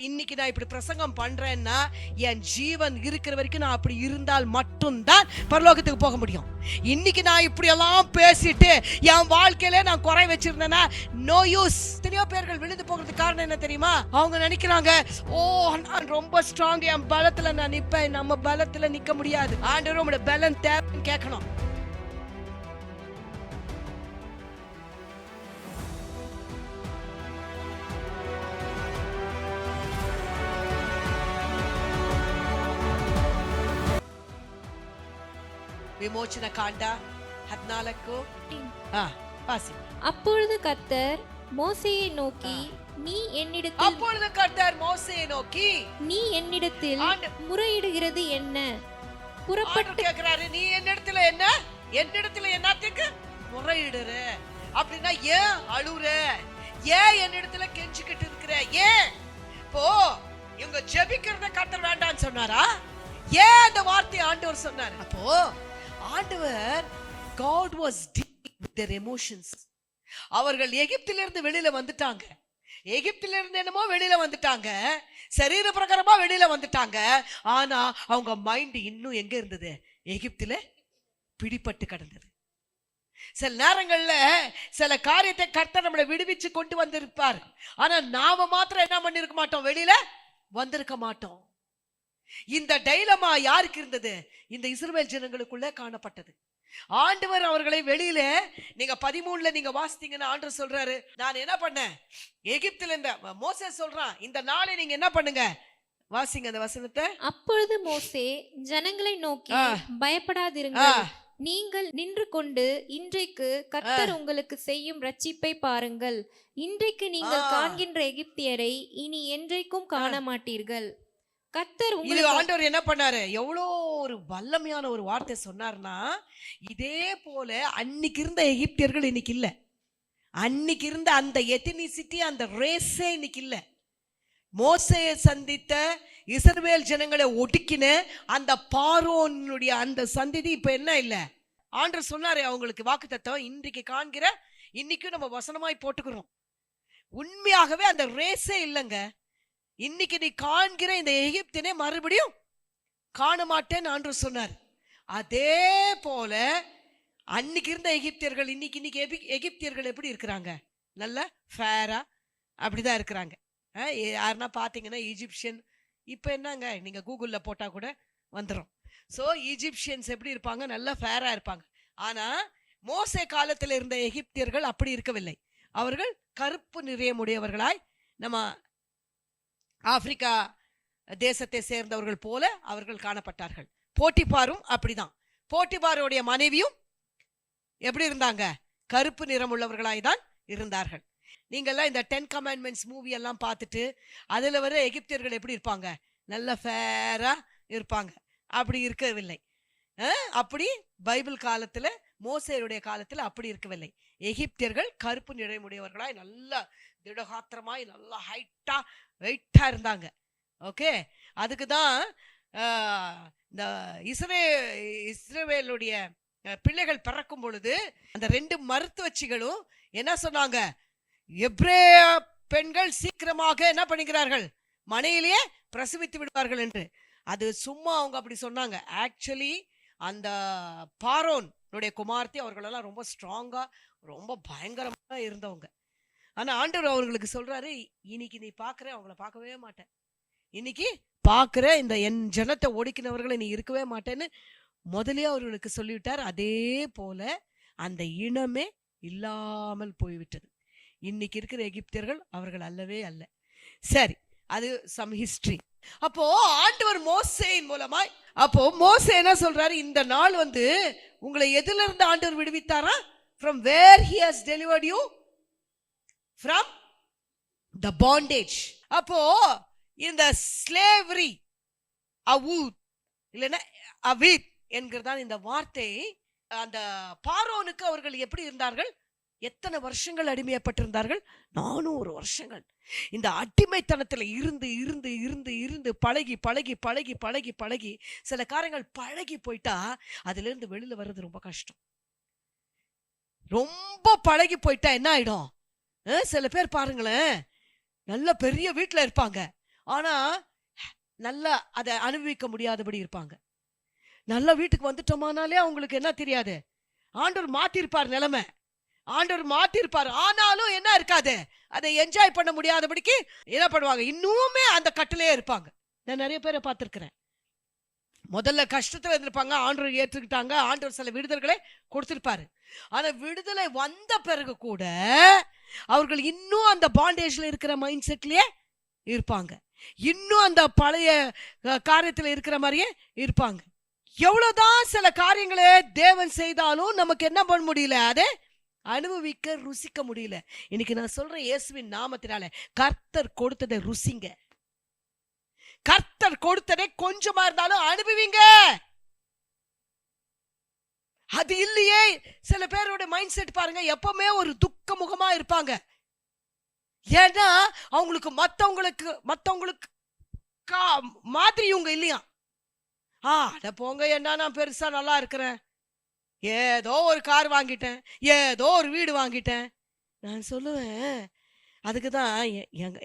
இன்னைக்கு நான் இப்படி பிரசங்கம் பண்றேன்னா என் ஜீவன் இருக்கிற வரைக்கும் நான் அப்படி இருந்தால் மட்டும்தான் பரலோகத்துக்கு போக முடியும். இன்னைக்கு நான் இப்படி எல்லாம் பேசிட்டு என் வாழ்க்கையில நான் குறை வச்சிருந்தேன்னா நோ யூஸ். எத்தனையோ பேர்கள் விழுந்து போகிறதுக்கு காரணம் என்ன தெரியுமா? அவங்க நினைக்கிறாங்க, ஓ நான் ரொம்ப ஸ்ட்ராங், என் பலத்துல நான் நிப்பேன். நம்ம பலத்துல நிக்க முடியாது. ஆண்டவரே உங்களோட பலம் தேவைன்னு கேட்கணும். விமோச்சன காண்டா 14 வாசி. அப்பொழுது கர்த்தர் மோசேயை நோக்கி, நீ என்னிடத்தில் முறையிடுகிறது என்ன? புறப்பட்டு கேக்குறாரு, நீ என்னிடத்துல என்ன? என்னிடத்துல என்னத்துக்கு முறையிடுற? அப்படின்னா ஏன் அழுற? ஏன் என்னிடத்துல கெஞ்சிக்கிட்டு இருக்கிற? ஏன் இப்போ இவங்க ஜெபிக்கிறத கர்த்தர் வேண்டாம்னு சொன்னாரா? ஏன் அந்த வார்த்தையை ஆண்டவர் சொன்னார்? அப்போ ஆண்டவர் God was dealing with their emotions. அவர்கள் எகிப்திலிருந்து வெளியில வந்துட்டாங்க. எகிப்திலிருந்து என்னமோ வெளியில வந்துட்டாங்க, சரீர பிரகாரமா வெளியில வந்துட்டாங்க. ஆனா அவங்க மைண்ட் இன்னும் எங்க இருந்தது? எகிப்தில பிடிபட்டு கிடந்தது. சில நேரங்கள்ல சில காரியத்தை கர்த்தர் நம்மளை விடுவிச்சு கொண்டு வந்திருப்பார். ஆனா நாம மாத்திரம் என்ன பண்ணிருக்க மாட்டோம், வெளியில வந்திருக்க மாட்டோம். இந்த டைலமா யாருக்கு இருந்தது? இந்த இஸ்ரவேல் ஜனங்களுக்குள்ள காணப்பட்டது. ஆண்டவர் அவர்களை வெளியில, நீங்க 13 நீங்க வாசித்தீங்கன்னா ஆண்டவர் சொல்றாரு, நான் என்ன பண்ணேன் எகிப்தில இருந்த மோசே சொல்றான், இந்த நாளை நீங்க என்ன பண்ணுங்க, வாசிங்க அந்த வசனத்தை. அப்பொழுது மோசே ஜனங்களை நோக்கி, பயப்படாதிருங்கள், நீங்கள் நின்று கொண்டு இன்றைக்கு கர்த்தர் உங்களுக்கு செய்யும் ரட்சிப்பை பாருங்கள். இன்றைக்கு நீங்கள் காண்கின்ற எகிப்தியரை இனி என்றைக்கும் காண மாட்டீர்கள். கர்த்தர் உங்களுக்கு ஆண்டவர் என்ன பண்ணாரு? எவ்வளோ ஒரு வல்லமையான ஒரு வார்த்தை சொன்னார்னா, இதே போல அன்னைக்கு இருந்த எகிப்தியர்கள் இன்னைக்கு இல்ல. அன்னைக்கு இருந்த அந்த எத்னிசிட்டி, அந்த ரேஸே இன்னைக்கு இல்ல. மோசேயை சந்தித்த இஸ்ரவேல் ஜனங்களை ஒடுக்கின அந்த பார்வோனுடைய அந்த சந்ததி இப்ப என்ன இல்ல. ஆண்டவர் சொன்னாரு அவங்களுக்கு வாக்குத்தத்தம், இன்றைக்கு காண்கிற, இன்னைக்கும் நம்ம வசனமாய் போட்டுக்கிறோம். உண்மையாகவே அந்த ரேஸே இல்லைங்க. இன்னைக்கு நீ காண்கிற இந்த எகிப்தினை மறுபடியும் காண மாட்டேன்னு ஆண்டவர் சொன்னார். அதே போல அன்னைக்கு இருந்த எகிப்தியர்கள் இன்னைக்கு எகிப்தியர்கள் எப்படி இருக்கிறாங்க? நல்ல ஃபேரா அப்படிதான் இருக்கிறாங்க. யாருன்னா பார்த்தீங்கன்னா ஈஜிப்சியன், இப்போ என்னங்க நீங்க கூகுளில் போட்டால் கூட வந்துடும். ஸோ ஈஜிப்சியன்ஸ் எப்படி இருப்பாங்க? நல்ல ஃபேரா இருப்பாங்க. ஆனா மோசே காலத்தில் இருந்த எகிப்தியர்கள் அப்படி இருக்கவில்லை. அவர்கள் கருப்பு நிறையமுடையவர்களாய் நம்ம ஆப்பிரிக்கா தேசத்தை சேர்ந்தவர்கள் போல அவர்கள் காணப்பட்டார்கள். போட்டிபாரும் அப்படிதான். போட்டிபாருடைய மனைவியும் எப்படி இருந்தாங்க? கருப்பு நிறம் உள்ளவர்களாய் தான் இருந்தார்கள். நீங்கள்லாம் இந்த 10 கமாண்ட்மெண்ட்ஸ் மூவி எல்லாம் பார்த்துட்டு அதுல வர எகிப்தியர்கள் எப்படி இருப்பாங்க? நல்ல ஃபேரா இருப்பாங்க. அப்படி இருக்கவில்லை. அப்படி பைபிள் காலத்துல, மோசேயுடைய காலத்துல அப்படி இருக்கவில்லை. எகிப்தியர்கள் கருப்பு நிறமுடையவர்களாய் நல்ல திடகாத்திரமாய் நல்ல ஹைட்டா வெயிட்டா இருந்தாங்க. ஓகே, அதுக்கு தான் இந்த இஸ்ரவேலுடைய பிள்ளைகள் பிறக்கும் பொழுது அந்த 2 மருத்துவச்சிகளும் என்ன சொன்னாங்க? எபிரேய பெண்கள் சீக்கிரமாக என்ன பண்ணுகிறார்கள்? மனையிலேயே பிரசவித்து விடுவார்கள் என்று. அது சும்மா அவங்க அப்படி சொன்னாங்க. ஆக்சுவலி அந்த பார்வோனுடைய குமார்த்தி அவர்களெல்லாம் ரொம்ப ஸ்ட்ராங்கா, ரொம்ப பயங்கரமா இருந்தவங்க. ஆனா ஆண்டவர் அவர்களுக்கு சொல்றாரு, இன்னைக்கு நீ பாக்குற, அவங்கள பார்க்கவே மாட்டேன். இன்னைக்கு பாக்குற இந்த என் ஜனத்தை ஒடுக்கினவர்களை நீ இருக்கவே மாட்டேன்னு முதலே அவர்களுக்கு சொல்லிவிட்டார். அதே போல அந்த இனமே இல்லாமல் போய்விட்டது. இன்னைக்கு இருக்கிற எகிப்தியர்கள் அவர்கள் அல்லவே அல்ல. சரி, அது சம் ஹிஸ்டரி. அப்போ ஆண்டவர் மோசேயின் மூலமாய், அப்போ மோசே என்ன சொல்றாரு? இந்த நாள் உங்களை எதுல இருந்து ஆண்டவர் விடுவித்தாரா? from where he has delivered you from the bondage. அப்போ இந்த slavery அவூத் இல்லைன்னா அவீத் என்கிறதான் இந்த வார்த்தை. அந்த பார்வோனுக்கு அவர்கள் எப்படி இருந்தார்கள்? எத்தனை வருஷங்கள் அடிமையப்பட்டிருந்தார்கள்? 400 வருஷங்கள். இந்த அடிமைத்தனத்துல இருந்து இருந்து இருந்து இருந்து பழகி பழகி பழகி பழகி பழகி சில காரியங்கள் பழகி போயிட்டா அதுல இருந்து வெளியில வர்றது ரொம்ப கஷ்டம். ரொம்ப பழகி போயிட்டா என்ன ஆயிடும்? சில பேர் பாருங்களேன், நல்ல பெரிய வீட்டுல இருப்பாங்க, ஆனா நல்லா அதை அனுபவிக்க முடியாதபடி இருப்பாங்க. நல்ல வீட்டுக்கு வந்துட்டோமானாலே அவங்களுக்கு என்ன தெரியாது, ஆண்டவர் மாத்திருப்பார் நிலைமை, ஆண்டவர் மாத்திருப்பார். ஆனாலும் என்ன இருக்காது, அதை என்ஜாய் பண்ண முடியாதபடிக்கு என்ன பண்ணுவாங்க, இன்னுமே அந்த கட்டிலே இருப்பாங்க. நான் நிறைய பேரை பார்த்திருக்கிறேன். முதல்ல கஷ்டத்துல இருந்திருப்பாங்க, ஆண்டவர் ஏற்றுக்கிட்டாங்க, ஆண்டவர் சில விடுதல்களை கொடுத்திருப்பாரு. ஆனா விடுதலை வந்த பிறகு கூட அவர்கள் இன்னும் அந்த பாண்டேஜ்ல இருக்கிற மைண்ட் செட்லயே இருப்பாங்க, இன்னும் அந்த பழைய காரியத்துல இருக்கிற மாதிரியே இருப்பாங்க. எவ்வளவுதான் சில காரியங்களை தேவன் செய்தாலும் நமக்கு என்ன பண்ண முடியல, அதை அனுபவிக்க ருசிக்க முடியல. இன்னைக்கு நான் சொல்றேன், இயேசுவின் நாமத்தினால கர்த்தர் கொடுத்ததை ருசிங்க. கர்த்தர் கொடுத்ததை கொஞ்சமா இருந்தாலும் அனுபவிங்க. அது இல்லையே, சில பேரோட மைண்ட் செட் பாருங்க, எப்பவுமே ஒரு துக்க முகமா இருப்பாங்க. ஏன்னா அவங்களுக்கு மத்தவங்களுக்கு மாதிரி இவங்க இல்லையா. அட போங்க, என்ன நான் பெருசா நல்லா இருக்கிறேன், ஏதோ ஒரு கார் வாங்கிட்டேன், ஏதோ ஒரு வீடு வாங்கிட்டேன். நான் சொல்லுவேன், அதுக்குதான்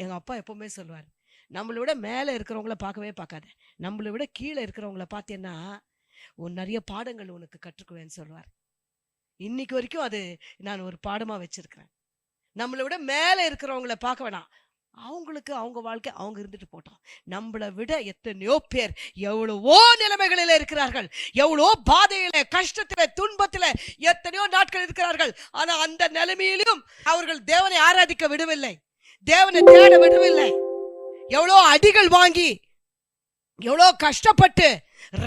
எங்க அப்பா எப்பவுமே சொல்லுவார், நம்மளை விட மேல இருக்கிறவங்கள பார்க்கவே பார்க்காத, நம்மளை விட கீழே இருக்கிறவங்கள பார்த்தேன்னா நிறைய பாடங்கள் உனக்கு கற்றுக்குவேன்னு சொல்லுவார். இன்னைக்கு வரைக்கும் அது நான் ஒரு பாடமா வச்சிருக்கிறேன். நம்மளை விட மேல இருக்கிறவங்கள பார்க்க வேணாம், அவங்களுக்கு அவங்க வாழ்க்கை அவங்க இருந்துட்டு போட்டோம். நம்மளை விட எத்தனையோ பேர் எவ்வளவோ நிலைமைகளில இருக்கிறார்கள், எவ்வளோ பாதையில, கஷ்டத்துல, துன்பத்துல எத்தனையோ நாட்கள் இருக்கிறார்கள். ஆனா அந்த நிலைமையிலும் அவர்கள் தேவனை ஆராதிக்க விடவில்லை, தேவனை தேட விடவில்லை. எவ்வளோ அடிகள் வாங்கி, எவ்வளோ கஷ்டப்பட்டு,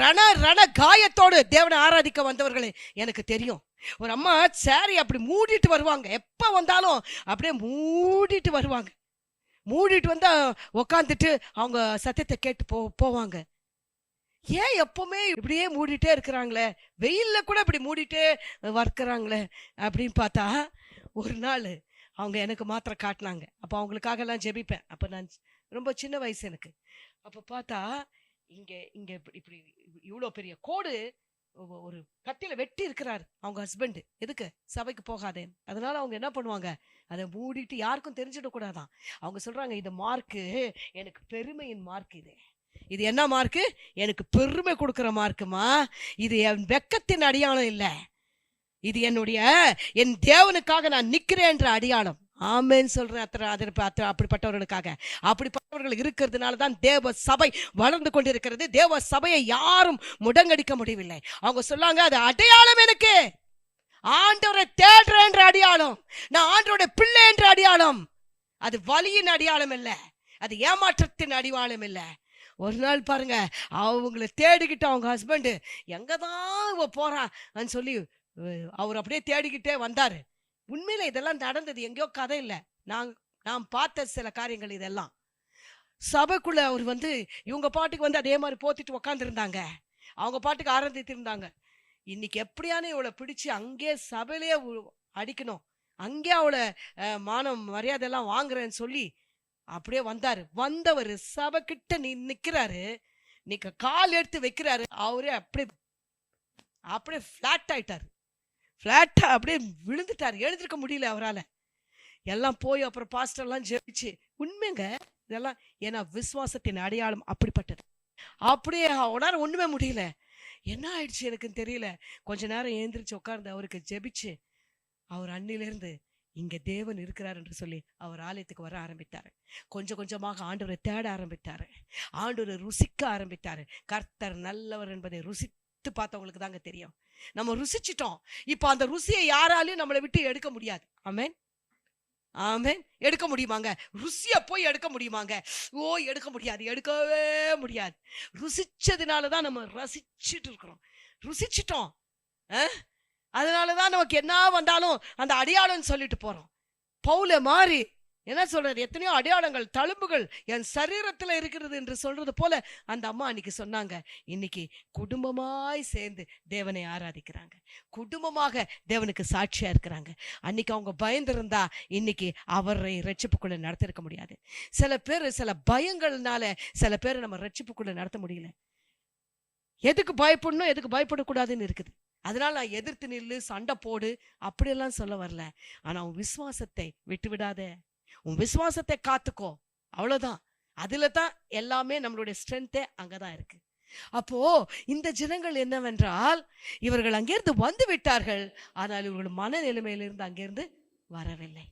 ரண காயத்தோடு தேவனை ஆராதிக்க வந்தவர்களே எனக்கு தெரியும். ஒரு அம்மா சாரி அப்படி மூடிட்டு வருவாங்க, எப்ப வந்தாலும் அப்படியே மூடிட்டு வருவாங்க, மூடிட்டு வந்தா உக்காந்துட்டு அவங்க சத்தியத்தை கேட்டு போவாங்க. ஏன் எப்பவுமே இப்படியே மூடிட்டே இருக்கிறாங்களே, வெயில்ல கூட இப்படி மூடிட்டே வர்க்கிறாங்களே அப்படின்னு பார்த்தா, ஒரு நாள் அவங்க எனக்கு மாத்திரம் காட்டினாங்க. அப்போ அவங்களுக்காக எல்லாம் ஜெபிப்பேன். அப்போ நான் ரொம்ப சின்ன வயசு எனக்கு. அப்போ பார்த்தா இங்க இங்க இப்படி இவ்வளோ பெரிய கோடு ஒரு கத்தியில வெட்டி இருக்கிறாரு அவங்க ஹஸ்பண்ட். எதுக்கு? சபைக்கு போகாதேன்னு. அதனால அவங்க என்ன பண்ணுவாங்க, அதை மூடிட்டு யாருக்கும் தெரிஞ்சிடக்கூடாதான். அவங்க சொல்றாங்க, இது மார்க்கு, எனக்கு பெருமையின் மார்க், இது என்ன மார்க்கு, எனக்கு பெருமை கொடுக்குற மார்க்குமா, இது என் வெக்கத்தின் அடையாளம் இல்லை, இது என் தேவனுக்காக நான் நிக்கிறேன்ற அடையாளம். ஆமேன்னு சொல்றேன். அப்படிப்பட்டவர்களுக்காக, அப்படிப்பட்டவர்கள் இருக்கிறதுனால தான் தேவ சபை வளர்ந்து கொண்டிருக்கிறது. தேவ சபையை யாரும் முடங்கடிக்க முடியவில்லை. அவங்க சொல்லாங்க, அது அடையாளம், எனக்கு ஆண்டவரை தேடுறேன்ற அடையாளம், நான் ஆண்டவரோட பிள்ளை என்ற அடையாளம். அது வலியின் அடையாளம் இல்லை, அது ஏமாற்றத்தின் அடையாளம் இல்லை. ஒரு நாள் பாருங்க, அவங்களை தேடிக்கிட்டு அவங்க ஹஸ்பண்ட் எங்கதான் போறான்னு சொல்லி அவர் அப்படியே தேடிக்கிட்டே வந்தாரு. உண்மையில இதெல்லாம் நடந்தது, எங்கேயோ கதை இல்லை, நான் பார்த்த சில காரியங்கள் இதெல்லாம். சபைக்குள்ள அவர் இவங்க பாட்டுக்கு அதே மாதிரி போத்திட்டு உக்காந்துருந்தாங்க, அவங்க பாட்டுக்கு ஆரம்பித்து இருந்தாங்க. இன்னைக்கு எப்படியான இவளை பிடிச்சு அங்கே சபையிலேயே அடிக்கணும், அங்கே அவளை மானம் மரியாதை எல்லாம் வாங்குறேன்னு சொல்லி அப்படியே வந்தவர் சபை கிட்ட நிக்கிறாரு, நீங்க கால் எடுத்து வைக்கிறாரு, அவரே அப்படியே பிளாட் ஆயிட்டாரு, பிளாட்டா அப்படியே விழுந்துட்டாரு, எழுந்திருக்க முடியல அவரால். எல்லாம் போய் அப்புறம் பாஸ்டர்லாம் ஜெபிச்சு, உண்மைங்க இதெல்லாம், ஏன்னா விசுவாசத்தின் அடையாளம் அப்படிப்பட்டது. அப்படியே அவனால ஒண்ணுமே முடியல, என்ன ஆயிடுச்சு எனக்குன்னு தெரியல. கொஞ்ச நேரம் எழுந்திரிச்சு உட்கார்ந்து அவருக்கு ஜெபிச்சு, அவர் அன்னிலிருந்து இங்க தேவன் இருக்கிறார் என்று சொல்லி அவர் ஆலயத்துக்கு வர ஆரம்பித்தாரு. கொஞ்சம் கொஞ்சமாக ஆண்டவரை தேட ஆரம்பித்தாரு, ஆண்டவரை ருசிக்க ஆரம்பித்தாரு. கர்த்தர் நல்லவர் என்பதை ருசித்து பார்த்தவங்களுக்கு தாங்க தெரியும். நம்ம ருசிச்சிட்டோம், இப்ப அந்த ருசியை யாராலையும் நம்மளை விட்டு எடுக்க முடியாது. ஆமென், ஆமென். எடுக்க முடியுமாங்க? ருசிய போய் எடுக்க முடியுமாங்க? எடுக்க முடியாது, எடுக்கவே முடியாது. ருசிச்சதுனாலதான் நம்ம ரசிச்சுட்டு இருக்கிறோம், ருசிச்சிட்டோம். அதனாலதான் நமக்கு என்ன வந்தாலும் அந்த அடையாளம் சொல்லிட்டு போறோம். பவுல மாறி என்ன சொல்றாரு, எத்தனையோ அடையாளங்கள், தழும்புகள் என் சரீரத்துல இருக்கிறது என்று சொல்றது போல அந்த அம்மா அன்னைக்கு சொன்னாங்க. இன்னைக்கு குடும்பமாய் சேர்ந்து தேவனை ஆராதிக்கிறாங்க, குடும்பமாக தேவனுக்கு சாட்சியா இருக்கிறாங்க. அன்னைக்கு அவங்க பயந்திருந்தா இன்னைக்கு அவரை ரட்சிப்புக்குள்ள நடத்திருக்க முடியாது. சில பேர் சில பயங்கள்னால சில பேர் நம்ம ரட்சிப்புக்குள்ள நடத்த முடியல. எதுக்கு பயப்படணும், எதுக்கு பயப்படக்கூடாதுன்னு இருக்குது. அதனால நான் எதிர்த்து நில்லு, சண்டை போடு அப்படியெல்லாம் சொல்ல வரல. ஆனா உன் விசுவாசத்தை விட்டு விடாத, உன் விசுவாசத்தை காத்துக்கோ, அவ்வளவுதான். அதுல தான் எல்லாமே நம்மளுடைய ஸ்ட்ரென்த்தே அங்கதான் இருக்கு. அப்போ இந்த ஜனங்கள் என்னவென்றால், இவர்கள் அங்கிருந்து வந்து விட்டார்கள், ஆனால் இவர்கள் மன நிலைமையிலிருந்து அங்கிருந்து வரவில்லை.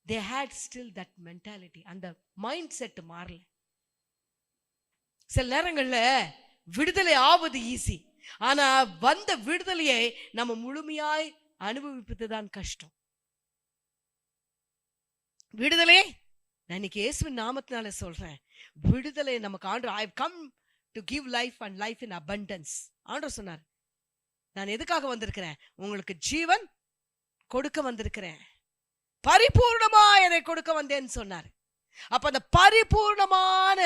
they had still that mentality. அந்த மைண்ட் செட் மாறல. சில நேரங்கள்ல விடுதலை ஆவது ஈஸி, ஆனா வந்த விடுதலையை நம்ம முழுமையாய் அனுபவிப்பதுதான் கஷ்டம். விடுதலை நான் இன்னைக்கு இயேசுவின் நாமத்தினால சொல்றேன், விடுதலை நமக்கு ஆண்டு I have come to give life and life in abundance. ஆண்டவர் சொன்னார், நான் எதுக்காக வந்திருக்கிறேன்? உங்களுக்கு ஜீவன் கொடுக்க வந்திருக்கிறேன், பரிபூர்ணமா அதை கொடுக்க வந்தேன்னு சொன்னார். அப்ப அந்த பரிபூர்ணமான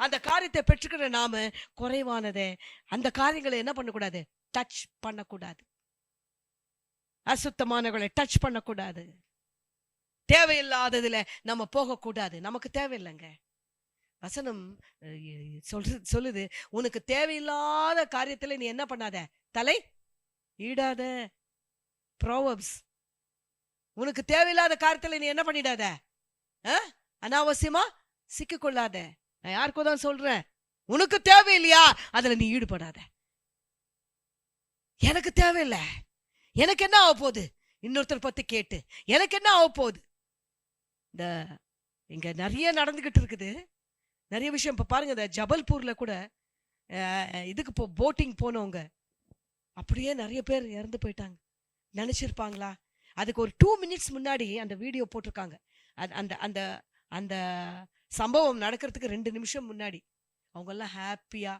அந்த காரியத்தை பெற்றுக்கிற நாம குறைவானதே அந்த காரியங்களை என்ன பண்ணக்கூடாது? டச் பண்ணக்கூடாது. அசுத்தமானவர்களை டச் பண்ணக்கூடாது. தேவையில்லாததுல நம்ம போகக்கூடாது. நமக்கு தேவையில்லைங்க. வசனம் சொல்லுது, உனக்கு தேவையில்லாத காரியத்துல நீ என்ன பண்ணாத? தலை ஈடாத. ப்ரோவர்ப்ஸ். உனக்கு தேவையில்லாத காரியத்துல நீ என்ன பண்ணிடாத? அனாவசியமா சிக்கிக்கொள்ளாத. நான் யாருக்கோ தான் சொல்றேன், உனக்கு தேவையில்லையா அதுல நீ ஈடுபடாத. எனக்கு தேவையில்லை, எனக்கு என்ன ஆக போகுது இன்னொருத்தர் பத்தி கேட்டு எனக்கு என்ன ஆக போகுது? இந்த இங்க நிறைய நடந்துகிட்டு இருக்குது, நிறைய விஷயம். இப்ப பாருங்க, இந்த ஜபல்பூர்ல கூட இதுக்கு போட்டிங் போனவங்க அப்படியே நிறைய பேர் இறந்து போயிட்டாங்க. நினைச்சிருப்பாங்களா? அதுக்கு ஒரு 2 minutes முன்னாடி அந்த வீடியோ போட்டிருக்காங்க. அந்த அந்த அந்த சம்பவம் நடக்கிறதுக்கு 2 நிமிஷம் முன்னாடி அவங்க எல்லாம் ஹாப்பியா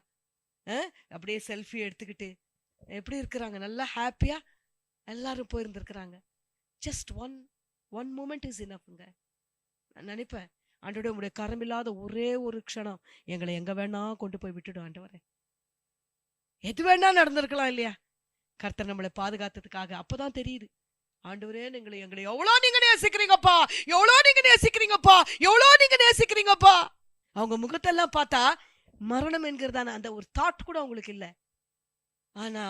அப்படியே செல்ஃபி எடுத்துக்கிட்டு எப்படி இருக்கிறாங்க, நல்லா ஹாப்பியா எல்லாரும் போயிருந்திருக்கிறாங்க. ஜஸ்ட் ஒன் மூமெண்ட் இஸ் இனஃப்ங்க. நான் நினைப்பேன், ஆண்டவரே உங்களுடைய கரமில்லாத ஒரே ஒரு க்ஷணம் எங்களை எங்க வேணா கொண்டு போய் விட்டுடும் ஆண்டவரே. எது வேணா நடந்திருக்கலாம் இல்லையா? கர்த்தர் நம்மளை பாதுகாத்ததுக்காக. அப்பதான் தெரியுது, ஆண்டவரே எங்களை எவ்வளோ நீங்க நேசிக்கிறீங்கப்பா, எவ்வளோ நீங்க நேசிக்கிறீங்கப்பா, எவ்வளோ நீங்க நேசிக்கிறீங்கப்பா. அவங்க முகத்தெல்லாம் பார்த்தா மரணம் என்கிறதான அந்த ஒரு தாட் கூட அவங்களுக்கு இல்லை. ஆனா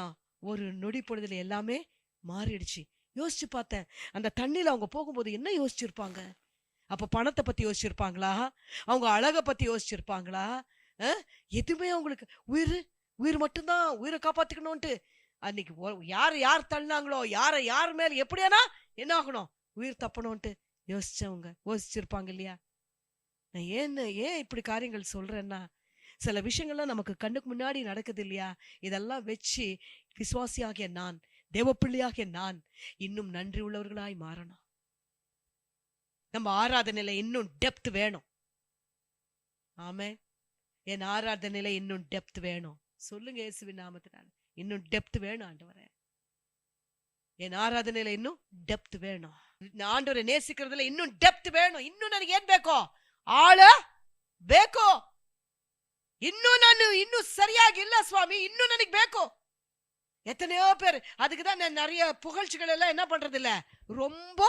ஒரு நொடி பொழுதுல எல்லாமே மாறிடுச்சு. யோசிச்சு பார்த்தேன், அந்த தண்ணியில அவங்க போகும்போது என்ன யோசிச்சிருப்பாங்க? அப்ப பணத்தை பத்தி யோசிச்சிருப்பாங்களா? அவங்க அழகை பத்தி யோசிச்சிருப்பாங்களா? எதுவுமே அவங்களுக்கு உயிர் மட்டும்தான், உயிரை காப்பாத்திக்கணும்ட்டு அன்னைக்கு யார் தள்ளினாங்களோ, யார் மேல எப்படியானா என்ன ஆகணும், உயிர் தப்பணும்ட்டு யோசிச்சிருப்பாங்க இல்லையா? நான் ஏன் இப்படி காரியங்கள் சொல்றேன்னா, சில விஷயங்கள்லாம் நமக்கு கண்ணுக்கு முன்னாடி நடக்குது இல்லையா? இதெல்லாம் வச்சு விசுவாசியாகிய நான், தேவப்பிள்ளையாகிய நான் இன்னும் நன்றி உள்ளவர்களாய் மாறணும். நம்ம ஆராதனையில இன்னும் டெப்த் வேணும். ஆமென். என் ஆராதனையில இன்னும் டெப்த் வேணும். சொல்லுங்க இயேசுவின் நாமத்தினால, இன்னும் டெப்த் வேணும் ஆண்டவரே. என் ஆராதனையில இன்னும் டெப்த் வேணும். ஆண்டவரை நேசிக்கிறதுல இன்னும் டெப்த் வேணும். இன்னும் ನನಗೆ ಏನ್ ಬೇಕೋ? ಆಳ ಬೇಕೋ. ಇನ್ನೂ ಸರಿಯಾಗಿಲ್ಲ ಸ್ವಾಮಿ, ಇನ್ನೂ ನನಗೆ ಬೇಕು. எத்தனையோ பேர் அதுக்கு தான் நிறைய புகழ்ச்சிகள் எல்லாம் என்ன பண்றது இல்ல, ரொம்ப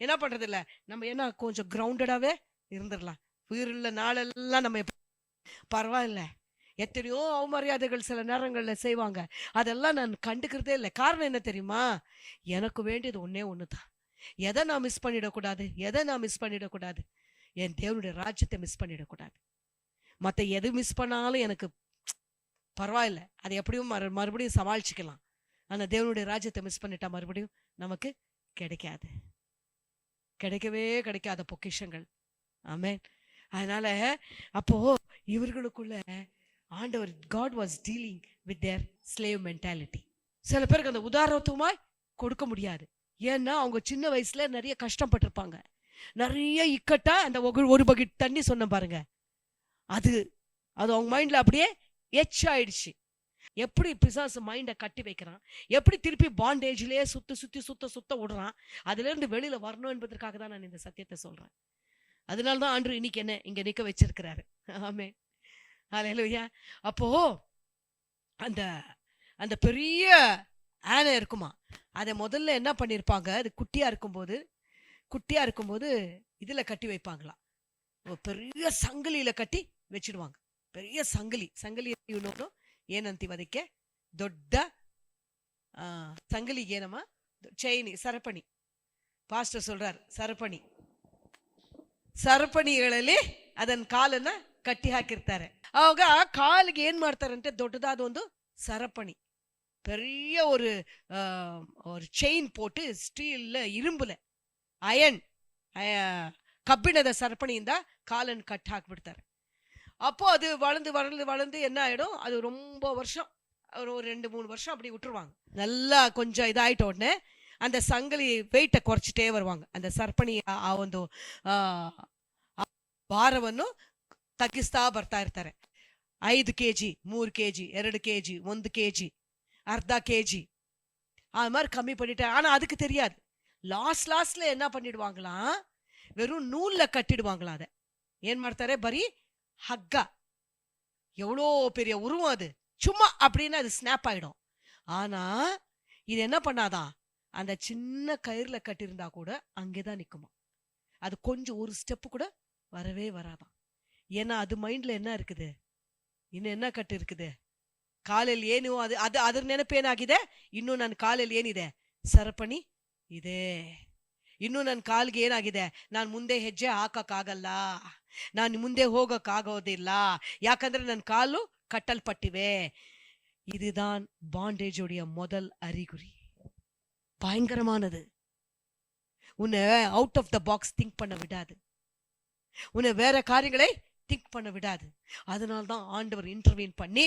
என்ன பண்றது இல்ல. நம்ம என்ன கொஞ்சம் கிரவுண்டடாவே இருந்துடலாம். உயிருள்ள நாளெல்லாம் நம்ம பரவாயில்ல. எத்தனையோ அவமரியாதைகள் சில நேரங்கள்ல செய்வாங்க, அதெல்லாம் நான் கண்டுக்கிறதே இல்லை. காரணம் என்ன தெரியுமா? எனக்கு வேண்டியது ஒண்ணுதான். எதை நான் மிஸ் பண்ணிடக்கூடாது? என் தேவனுடைய ராஜ்யத்தை மிஸ் பண்ணிடக்கூடாது. மற்ற எது மிஸ் பண்ணாலும் எனக்கு பரவாயில்ல, அதை எப்படியும் மறுபடியும் சமாளிச்சுக்கலாம். ஆனா தேவனுடைய ராஜ்யத்தை மிஸ் பண்ணிட்டா மறுபடியும் நமக்கு கிடைக்கவே கிடைக்காத பொக்கிஷங்கள். ஆமென். அதனால அப்போ இவர்களுக்குள்ள ஆண்டவர் God was dealing with their slave mentality. சில பேருக்கு அந்த உதாரணத்துவமாய் கொடுக்க முடியாது. ஏன்னா அவங்க சின்ன வயசுல நிறைய கஷ்டப்பட்டிருப்பாங்க. நிறைய இக்கட்டா அந்த ஒரு பக்கெட் தண்ணி சொன்ன பாருங்க, அது அவங்க மைண்ட்ல அப்படியே எச்சாயிடுச்சு. எப்படி பிசாசு மைண்டை கட்டி வைக்கிறான், எப்படி திருப்பி பாண்டேஜ்லயே சுத்த விடுறான், அதுல இருந்து வெளியில வரணும் என்பதற்காக தான் நான் இந்த சத்தியத்தை சொல்றேன். அதனாலதான் ஆண்டவர் இன்னைக்கு என்ன இங்க நிக்க வச்சிருக்கிறாரு. ஆமென். ஹல்லேலூயா. அப்போ அந்த பெரிய ஆனை இருக்குமா, அதை முதல்ல என்ன பண்ணிருப்பாங்க, அது குட்டியா இருக்கும்போது இதுல கட்டி வைப்பாங்களாம். பெரிய சங்கிலியில கட்டி வச்சிடுவாங்க. பெரிய சங்கிலி ಏನಂತೀವದಕ್ಕೆ ದೊಡ್ಡ சங்கிலிக்கு ಏನಮ್ಮ ಚೈನಿ ಸರಪಣಿ. பாஸ்டர் சொல்றார் சரப்பணிಗಳಲ್ಲಿ ಅದನ್ನ ಕಾಲನ್ನ ಕಟ್ಟಿ ಹಾಕಿರ್ತಾರೆ. ಆವಾಗ ಕಾಲಿಗೆ ಏನ್ ಮಾಡ್ತಾರಂತೆ, ದೊಡ್ಡದಾದ ಒಂದು ಸರಪಣಿ, பெரிய ஒரு செயின் போட்டு ஸ்டீல்ல இரும்புல ಅಯನ್ ಕಬ್ಬಿಣದ ಸರಪಣಿಯಿಂದ ಕಾಲನ್ನು ಕಟ್ಟಿ ಹಾಕ್ಬಿಡ್ತಾರೆ. அப்போ அது வளர்ந்து வளர்ந்து வளர்ந்து என்ன ஆயிடும், அது ரொம்ப வருஷம், ஒரு 2-3 வருஷம் அப்படி விட்டுருவாங்க. நல்லா கொஞ்சம் இதாயிட்ட உடனே அந்த சங்கிலி வெயிட்டை குறைச்சிட்டே வருவாங்க. அந்த ಸರಪಣಿ ಆ ಒಂದು ಭಾರವನ್ನು ತಗ್ಗಿಸ್ತಾ ಬರ್ತಾ ಇರ್ತಾರೆ. 5 kg 3 kg 2 kg 1 kg அர்த்தா KG அது மாதிரி கம்மி பண்ணிட்டேன். ஆனா அதுக்கு தெரியாது. லாஸ்ட்ல என்ன பண்ணிடுவாங்களாம், வெறும் நூல்ல கட்டிடுவாங்களாம். அதை ஏன் ಮಾಡ್ತಾರೆ, ಬರೀ ಹಗ್ಗ, எவ்வளோ பெரிய உருவம் அது, சும்மா அப்படின்னு அது ஸ்னாப் ஆயிடும். ஆனா இது என்ன பண்ணாதான், அந்த சின்ன கயிறுல கட்டியிருந்தா கூட அங்கேதான் நிக்குமா. அது கொஞ்சம் ஒரு ஸ்டெப்பு கூட வரவே வராதான். ஏன்னா அது மைண்ட்ல என்ன இருக்குது, இன்னும் என்ன ಕಟ್ಟು இருக்குது, ಕಾಲಲ್ಲಿ ಏನು ಅದು ಅದು ಅದ್ರ ನೆನಪೇನಾಗಿದೆ, ಇನ್ನು ನನ್ನ ಕಾಲಲ್ಲಿ ಏನಿದೆ, ಸರಪಣಿ ಇದೆ. ಇನ್ನು ನನ್ನ ಕಾಲ್ಗೆ ಏನಾಗಿದೆ, ನಾನು ಮುಂದೆ ಹೆಜ್ಜೆ ಹಾಕಕ್ಕಾಗಲ್ಲ, ನಾನು ಮುಂದೆ ಹೋಗಕ್ಕಾಗೋದಿಲ್ಲ, ಯಾಕಂದ್ರೆ ನನ್ನ ಕಾಲು கட்டல்பட்டிவே. இதுதான் பாண்டேஜோடைய முதல் அறிகுறி. பயங்கரமானது. உன்னை out of the box think பண்ண விடாது, உன்னை வேற காரியங்களை திங்க் பண்ண விடாது. அதனால்தான் ஆண்டவர் இன்டர்வீன் பண்ணி,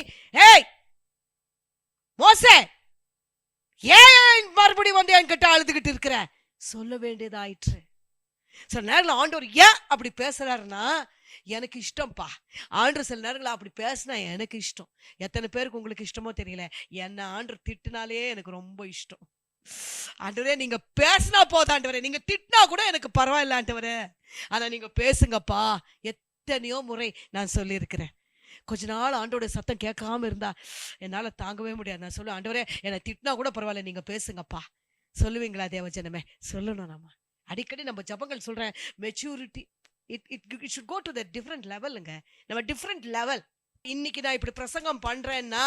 ஏய் மோசே, ஏன் மறுபடியும் வந்து என்கிட்ட அழுதுகிட்டு இருக்கிற சொல்ல வேண்டியதாயிற்று. சில நேரங்கள் ஆண்டவர் ஏன் அப்படி பேசுறாருன்னா, எனக்கு இஷ்டம்ப்பா. ஆண்டவர் சில நேரங்கள் அப்படி பேசினா எனக்கு இஷ்டம். எத்தனை பேருக்கு உங்களுக்கு இஷ்டமோ தெரியல, என்ன ஆண்டவர் திட்டினாலே எனக்கு ரொம்ப இஷ்டம். ஆண்டவரே நீங்க பேசினா போதும் ஆண்டவரே, நீங்க திட்டினா கூட எனக்கு பரவாயில்ல ஆண்டவரே, ஆனா நீங்க பேசுங்கப்பா. எத்தனையோ முறை நான் சொல்லியிருக்கிறேன். கொஞ்ச நாள் ஆண்டோட சத்தம் கேட்காம இருந்தா என்னால தாங்கவே முடியாது. நான் சொல்லுவேன், ஆண்டவரே என்னை திட்டினா கூட பரவாயில்ல, நீங்க பேசுங்கப்பா. சொல்லுவீங்களா தேவஜனமே? சொல்லணும். நம்ம அடிக்கடி நம்ம ஜபங்கள் சொல்றேன், maturity it should go to the different லெவலுங்க. நம்ம டிஃப்ரெண்ட் லெவல். இன்னைக்கு நான் இப்படி பிரசங்கம் பண்றேன்னா,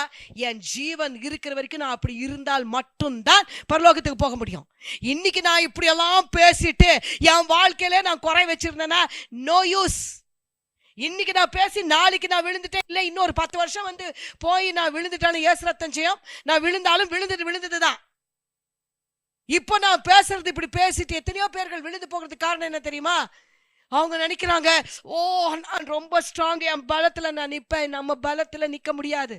என் ஜீவன் இருக்கிற வரைக்கும் நான் அப்படி இருந்தால் மட்டும்தான் பரலோகத்துக்கு போக முடியும். இன்னைக்கு நான் இப்படி எல்லாம் பேசிட்டு என் வாழ்க்கையில நான் குறை வச்சிருந்தேன்னா நோ யூஸ். இன்னைக்கு நான் பேசி நாளைக்கு நான் விழுந்துட்டேன், இல்லை இன்னொரு 10 வருஷம் வந்து போய் நான் விழுந்துட்டாலும் ஏசு ரத்தம் செய்யும், நான் விழுந்தாலும் விழுந்ததுதான். இப்போ நான் பேசுறது இப்படி பேசிட்டு எத்தனையோ பேர்கள் விழுந்து போகிறதுக்கு காரணம் என்ன தெரியுமா? அவங்க நினைக்கிறாங்க, ஓ நான் ரொம்ப ஸ்ட்ராங், என் பலத்துல நான் நிப்பேன். நம்ம பலத்துல நிக்க முடியாது.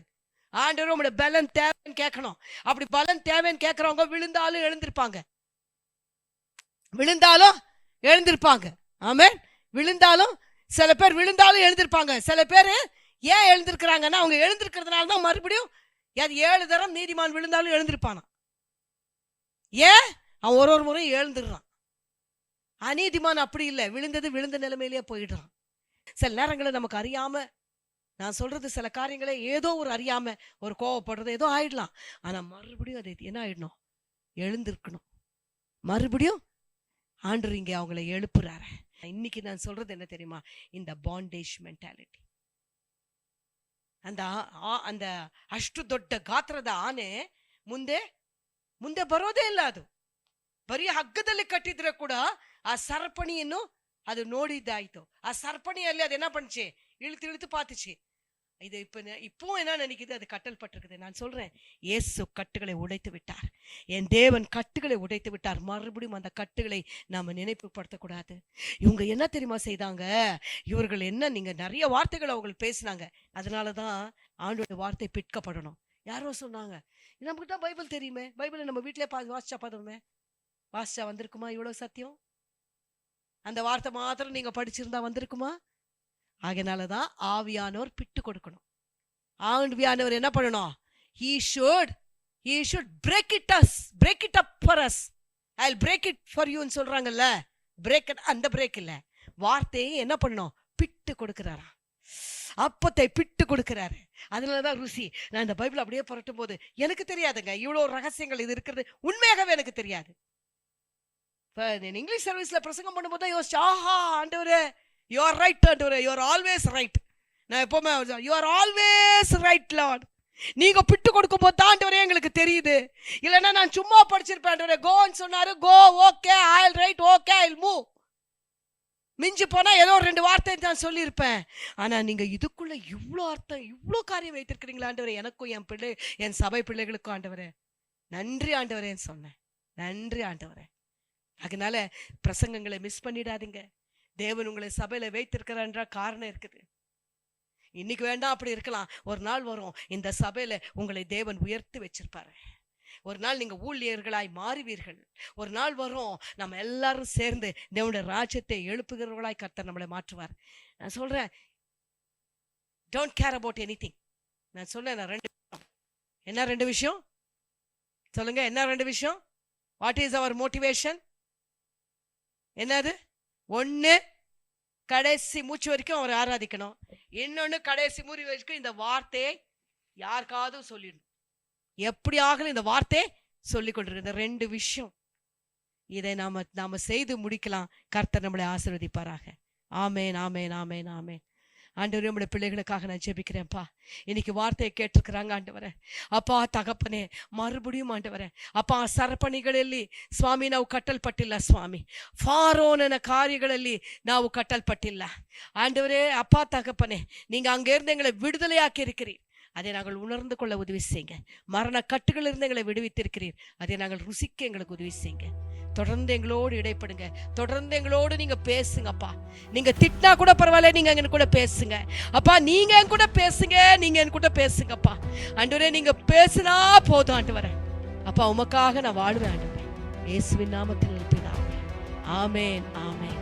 ஆண்டவர் உங்களோட பலம் தேவைன்னு கேட்கணும். அப்படி பலம் தேவைன்னு கேட்கறவங்க விழுந்தாலும் எழுந்திருப்பாங்க, விழுந்தாலும் எழுந்திருப்பாங்க. ஆமென். விழுந்தாலும், சில பேர் விழுந்தாலும் எழுந்திருப்பாங்க. சில பேர் ஏன் எழுந்திருக்கிறாங்கன்னா, அவங்க எழுந்திருக்கிறதுனால தான் மறுபடியும் 7 தரம் நீதிமான் விழுந்தாலும் எழுந்திருப்பானா. ஏன்? அவன் ஒரு முறை எழுந்துடுறான். அநீதிமான் அப்படி இல்லை, விழுந்த நிலைமையிலேயே போயிடுறான். சில நேரங்களில் நமக்கு அறியாம, நான் சொல்றது சில காரியங்களே ஏதோ ஒரு அறியாம ஒரு கோவப்படுறது ஏதோ ஆயிடலாம். ஆனா மறுபடியும் அது என்ன ஆயிடணும், எழுந்திருக்கணும். மறுபடியும் ஆண்டவர் இங்கே அவங்களை எழுப்புறாரு. இன்னைக்கு நான் சொல்றது என்ன தெரியுமா, இந்த ಬಾಂಡೇಜ್ ಮೆಂಟಾಲಿಟಿ. அந்த ಅಷ್ಟು ದೊಡ್ಡ ಗಾತ್ರದ ಆನೆ ಮುಂದೆ ಬರೋದೇ ಇಲ್ಲ. ಅದು ಬರೀ ಹಗ್ಗದಲ್ಲಿ ಕಟ್ಟಿದ್ರೆ ಕೂಡ ಆ ಸರಪಣಿಯನ್ನು ಅದು ನೋಡಿದ್ದಾಯ್ತು. ಆ ಸರಪಣಿಯಲ್ಲಿ அது என்ன பண்ணுச்சு, இழுத்து பார்த்துச்சு. இது இப்போ என்ன நினைக்குது, அது கட்டல் பட்டிருக்குது. நான் சொல்றேன், இயேசு கட்டுகளை உடைத்து விட்டார். என் தேவன் கட்டுகளை உடைத்து விட்டார். மறுபடியும் அந்த கட்டுகளை நாம நினைப்பு படுத்தக்கூடாது. இவங்க என்ன தெரியுமா செய்தாங்க, இவர்கள் என்ன, நீங்க நிறைய வார்த்தைகள் அவங்க பேசினாங்க. அதனாலதான் ஆண்டோட வார்த்தை பிற்கப்படணும். யாரோ சொன்னாங்க, நமக்கு தான் பைபிள் தெரியுமே, பைபிளை நம்ம வீட்டிலே வாசிச்சா பார்த்தோமே, வாசிச்சா வந்திருக்குமா இவ்வளவு சத்தியம்? அந்த வார்த்தை மாத்திரம் நீங்க படிச்சிருந்தா வந்திருக்குமா? ஆகையினாலதான் ஆவியானவர் பிட்டு கொடுக்கணும். ஆவியானவர் என்ன பண்ணணும், he should break it up for us. I'll break it for you ன்னு சொல்றாங்கல்ல, பிரேக், அந்த பிரேக் இல்ல, வார்த்தையை என்ன பண்ணணும், பிட்டு கொடுக்கிறாரா, அப்பத்தை பிட்டு கொடுக்கிறாரு. அதனாலதான் ருசி. நான் இந்த பைபிள் அப்படியே புரட்டும் போது எனக்கு தெரியாதுங்க, இவ்வளவு ரகசியங்கள் இது இருக்கிறது உண்மையாகவே எனக்கு தெரியாது. இங்கிலீஷ் சர்வீஸ்ல பிரசங்கம் பண்ணும்போது தான் யோசிச்சு, ஆஹா ஆண்டவரே you are right ஆண்டவரே, you are always right. நான் எப்பவுமே you are always right Lord. நீங்க பிட்டு கொடுக்கும் போது தான் ஆண்டவரே எங்களுக்கு தெரியுது. இல்லைன்னா நான் சும்மா படிச்சிருப்பேன். ஆண்டவரே கோன்னு சொன்னாரு, கோ, okay, I'll write, okay, I'll move. மிஞ்சி போனா ஏதோ 2 வார்த்தை தான் சொல்லியிருப்பேன். ஆனா நீங்க இதுக்குள்ள இவ்வளோ அர்த்தம், இவ்வளோ காரியம் வைத்திருக்கிறீங்களா ஆண்டவரே, எனக்கும் என் சபை பிள்ளைகளுக்கும் ஆண்டவரே, நன்றி ஆண்டவரேன்னு சொன்னேன். நன்றி ஆண்டவரே. அதனால பிரசங்கங்களை மிஸ் பண்ணிடாதீங்க. தேவன் உங்களை சபையில வைத்திருக்கிறான்ற காரணம் இருக்குது. இன்னைக்கு வேண்டாம் அப்படி இருக்கலாம், ஒரு நாள் வரும் இந்த சபையில உங்களை தேவன் உயர்த்தி வச்சிருப்பாரு. ஒரு நாள் நீங்க ஊழியர்களாய் மாறுவீர்கள். ஒரு நாள் வரும் நம்ம எல்லாரும் சேர்ந்து தேவனுடைய ராஜ்யத்தை எழுப்புகிறவர்களாய் கர்த்தர் நம்மளை மாற்றுவார். நான் சொல்றேன், டோன்ட் கேர் அபவுட் எனிதிங். நான் சொன்னேன் 2 விஷயம் சொல்லுங்க. என்ன 2 விஷயம்? What is our motivation? என்னது? 1, கடைசி மூச்சு வரைக்கும் அவரை ஆராதிக்கணும். இன்னொன்னு, கடைசி மூச்சு வரைக்கும் இந்த வார்த்தையை யாருக்காவது சொல்லிடணும். எப்படியாக இந்த வார்த்தையை சொல்லிக் கொண்டிருக்க. இந்த 2 விஷயம், இதை நாம செய்து முடிக்கலாம். கர்த்தர் நம்மளை ஆசீர்வதிப்பாராக. ஆமேன், ஆமேன், ஆமேன், ஆமேன். ஆண்டவரே, நம்முடைய பிள்ளைகளுக்காக நான் ஜெபிக்கிறேன்ப்பா. இன்னைக்கு வார்த்தையை கேட்டிருக்கிறாங்க ஆண்டவரே. அப்பா ತಗಪ್ಪನೆ ಮರುಬಡಿயும் ಆಂಡವರೇ. ಅಪ್ಪ ಸರಪಣಿಗಳಲ್ಲಿ ಸ್ವಾಮಿ ನಾವು ಕಟ್ಟಲ್ಪಟ್ಟಿಲ್ಲ ಸ್ವಾಮಿ. ಫಾರೋನನ ಕಾರ್ಯಗಳಲ್ಲಿ ನಾವು ಕಟ್ಟಲ್ಪಟ್ಟಿಲ್ಲ ஆண்டவரே. அப்பா தகப்பனே, நீங்க அங்க இருந்து எங்களை விடுதலையாக்கி இருக்கிறீர். அதை நாங்கள் உணர்ந்து கொள்ள உதவி செய்யுங்க. மரண கட்டுகளிலிருந்து எங்களை விடுவித்திருக்கிறீர். அதை நாங்கள் ருசிக்க எங்களுக்கு உதவி செய்யுங்க. தொடர்ந்து எங்களோடு இடைப்படுங்க. தொடர்ந்து எங்களோடு நீங்க பேசுங்கப்பா. நீங்க திட்டினா கூட பரவாயில்ல, நீங்க எங்க கூட பேசுங்க அப்பா. நீங்க என் கூட பேசுங்க, நீங்க என் கூட பேசுங்கப்பா. ஆண்டவரே, நீங்க பேசினா போதும் ஆண்டவரே. அப்பா, உமக்காக நான் வாழ்வேன் ஆண்டவரே. இயேசுவின் நாமத்தில் பிதாவே. ஆமென், ஆமென்.